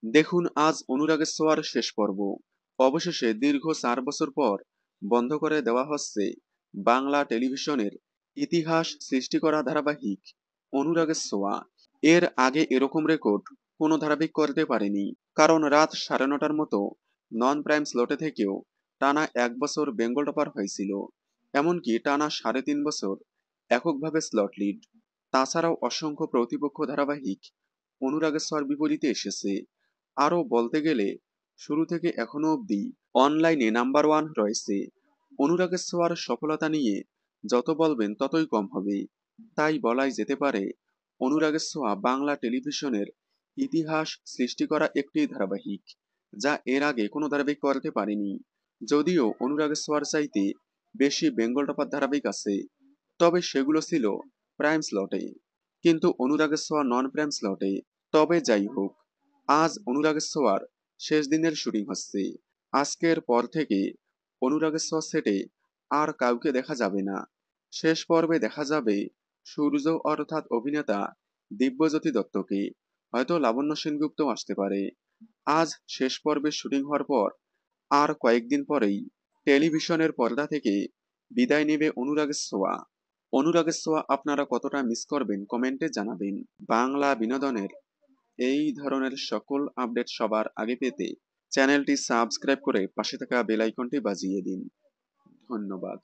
দেখুন আজ অনুরাগের ছোঁয়ার শেষ পর্ব। অবশেষে দীর্ঘ 4 বছর পর বন্ধ করে দেওয়া হচ্ছে বাংলা টেলিভিশনের ইতিহাস সৃষ্টি করা ধারাবাহিক অনুরাগের ছোঁয়া। এর আগে এরকম রেকর্ড কোনো ধারাবাহিক করতে পারেনি, কারণ রাত 9:30টার মতো নন প্রাইম স্লটে থেকেও টানা 1 বছর বেঙ্গল টপার হয়েছিল। এমনকি টানা 3.5 বছর এককভাবে স্লট লিড। তাছাড়াও অসংখ্য প্রতিপক্ষ ধারাবাহিক অনুরাগের ছোঁয়ার বিপরীতে এসেছে। আরও বলতে গেলে শুরু থেকে এখনো অবধি অনলাইনে নাম্বার ওয়ান রয়েছে। অনুরাগের ছোঁয়ার সফলতা নিয়ে যত বলবেন ততই কম হবে। তাই বলাই যেতে পারে অনুরাগের ছোঁয়া বাংলা টেলিভিশনের ইতিহাস সৃষ্টি করা একটি ধারাবাহিক, যা এর আগে কোনো ধারাবাহিক করতে পারেনি। যদিও অনুরাগের ছোঁয়ার চাইতে বেশি বেঙ্গল টপার ধারাবাহিক আছে, তবে সেগুলো ছিল প্রাইম স্লটে, কিন্তু অনুরাগের ছোঁয়া নন প্রাইম স্লটে। তবে যাই হোক, আজ অনুরাগের ছোঁয়ার শেষ দিনের শুটিং হচ্ছে। আজকের পর থেকে অনুরাগের ছোঁয়া সেটে আর কাউকে দেখা যাবে না। শেষ পর্বে দেখা যাবে সূর্য অর্থাৎ অভিনেতা দিব্যজ্যোতি দত্তকে। হয়তো লাবণ্য সেনগুপ্ত আসতে পারে। আজ শেষ পর্বের শুটিং হওয়ার পর আর কয়েকদিন পরেই টেলিভিশনের পর্দা থেকে বিদায় নেবে অনুরাগের ছোঁয়া। অনুরাগের ছোঁয়া আপনারা কতটা মিস করবেন কমেন্টে জানাবেন। বাংলা বিনোদনের এই ধরনের সকল আপডেট সবার আগে পেতে চ্যানেলটি সাবস্ক্রাইব করে পাশে থাকা বেল আইকনটি বাজিয়ে দিন। ধন্যবাদ।